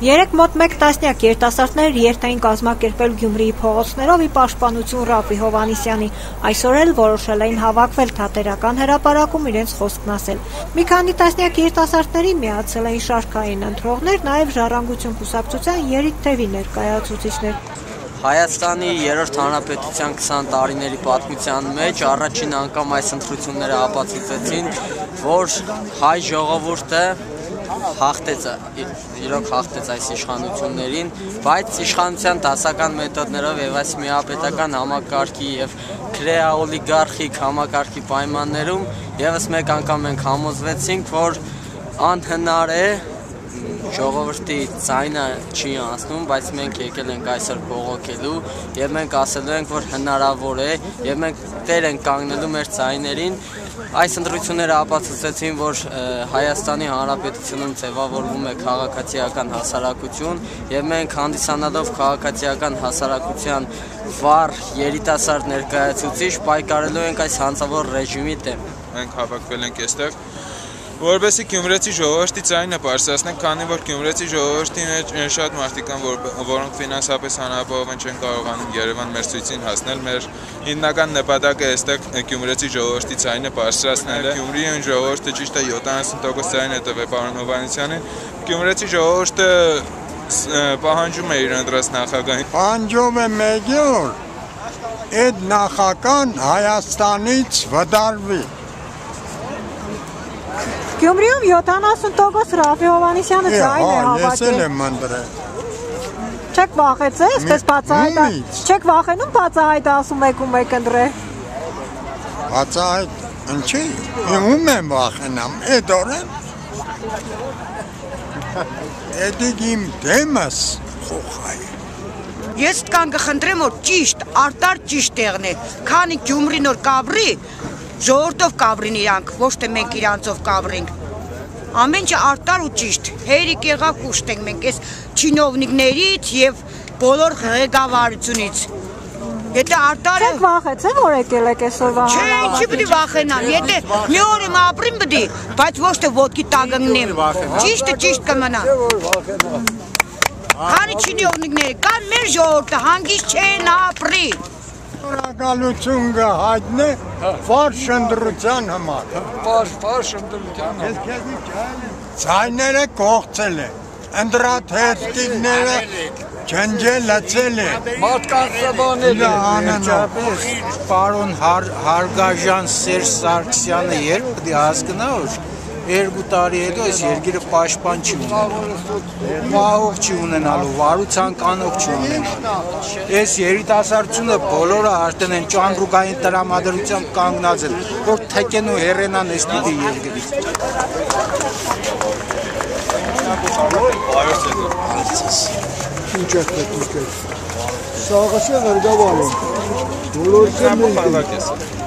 Երեկ մոտ 1 տասնյակ երիտասարդներ երթային կազմակերպել Գյումրիի փողոցներով ի պաշտպանություն Ռաֆֆի Հովհաննիսյանի, այսօր էլ որոշել էին հավաքվել Թատերական հրապարակում իրենց խոսքն ասել։ Մի քանի տասնյակ երիտասարդների միացել էին շարքային ընտրողներ, նաև Ժառանգություն կուսակցության երիտ թևի ներկայացուցիչներ։ Հայաստանի 3-րդ հանրապետության 20 տարիների պատմության մեջ առաջին անգամ այս ընտրությունները ապացուցեցին, որ հայ ժողովուրդը իրոք հաղթեց այս իշխանություններին, բայց իշխանության դասական մեթոդներով եւ այս միապետական համակարգի եւ քրեաօլիգարխիկ համակարգի պայմաններում եւս մեկ անգամ մենք համոզվեցինք, որ անհնար է ժողովրդի ձայնը չի անցնում, բայց մենք եկել ենք այսօր բողոքելու եւ մենք ասելու ենք, որ հնարավոր է եւ մենք տեր ենք կանգնելու մեր ձայներին։ Այս ընտրությունները ապացուցեցին, որ Հայաստանի Հանրապետությունում ձևավորվում է քաղաքացիական հասարակություն եւ մենք հանդիսանալով քաղաքացիական հասարակության վառ երիտասարդ ներկայացուցիչ պայքարելու ենք այս հանցավոր ռեժիմի դեմ։ Մենք հավաքվել ենք այստեղ որովհետեւ Գյումրեցի ժողովրդի ձայնը բարձրացնենք, քանի որ Գյումրեցի ժողովրդի մեջ շատ մարդիկ կան, որոնք ֆինանսապես անապահով չեն կարողանում Երևան մեր ցույցին հասնել։ Մեր հիմնական նպատակը այստեղ Գյումրեցի ժողովրդի ձայնը բարձրացնելն է։ Գյումրիի ժողովուրդը ճիշտ է 70% ձայն է տվել պարոն Հովհաննիսյանին։ Գյումրեցի ժողովուրդը պահանջում է իր ընտրած նախագահին։ Պահանջում է մեկ օր այդ նախագահան Հայաստանից վդարվի։ Գյումրիում 70% Ռաֆֆի Հովհաննիսյանը ձայն է հավաքել։ Ես էլ եմ ընտրել։ Չեք վախեցել, այսպես բացահայտ։ Չեք վախենում բացահայտ ասում եք ու մեկ ընտրել։ Բացահայտ, ինչի՞։ Ում եմ վախենամ, այդ օրեն։ Էդիկ իմ դեմս խոխայ։ Ես կան կխնդրեմ, որ ճիշտ, արտար ճիշտ տեղն է, քանի Գյումրին որ կաբրի, ժողովրդով կաբրին իրանք, ոչ թե մենք իրանցով կաբրենք։ Ամեն ինչ արտար ու ճիշտ, հերիք եղավ կուշտենք մենք այս չինովնիկներից եւ բոլոր ղեկավարությունից։ Եթե արտարը Չեք վախեցել, որ եկել եք այսօրվա Չէ, ինչի պիտի վախենամ, եթե մի օր եմ ապրիմ պիտի, բայց ոչ թե ոտքի տակ ընկնեմ։ Ճիշտը ճիշտ կմնա։ Քանի չինովնիկները կան, մեր ժողովուրդը հանգիստ չեն ապրի։ Շնորհակալություն կհայտնե վարշ ընտրության համար։ Վարշ ընտրության համար։ Ձայները կողցել է, ընտրաթերթիկները ջնջել լցել է։ Մարդկանց սպանել է։ Պարոն Հարգաժան Սերժ Սարգսյանը երբ պիտի հասկանա, որ 2 տարի հետո այս երկիրը պաշտպան չի ունենալու, մահող չի ունենալու, վարության կանող չի ունենալու։ Այս երիտասարդությունը բոլորը արդեն են ճանրուկային տրամադրությամբ կանգնած են, որ թեկեն ու հեռենան այս պիտի երկրից։ Ինչ է պետք։ Սաղաշը ղրգավար է։ Բոլորը մենք են։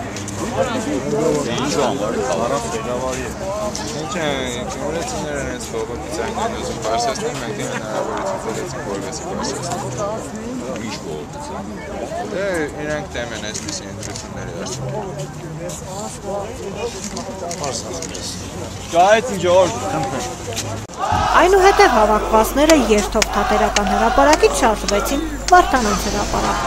Ինչ անվարը կավարավ ղեկավարի է։ Ինչ է, գյումրեցիները հենց բողոքի ձայնն ուզում բարձրացնել, մենք դեմ հնարավորություն տվեցինք, որովհետեւ բարձրացնել։ Ինչ բողոքի ձայն։ Դե իրանք դեմ են այսպիսի ընտրությունների արդյունքում։ Գայեցին ժողովուրդ, խնդրեմ։ Այնուհետև հավաքվածները երթով Թատերական հրապարակից շարժվեցին Վարդանանց հրապարակ։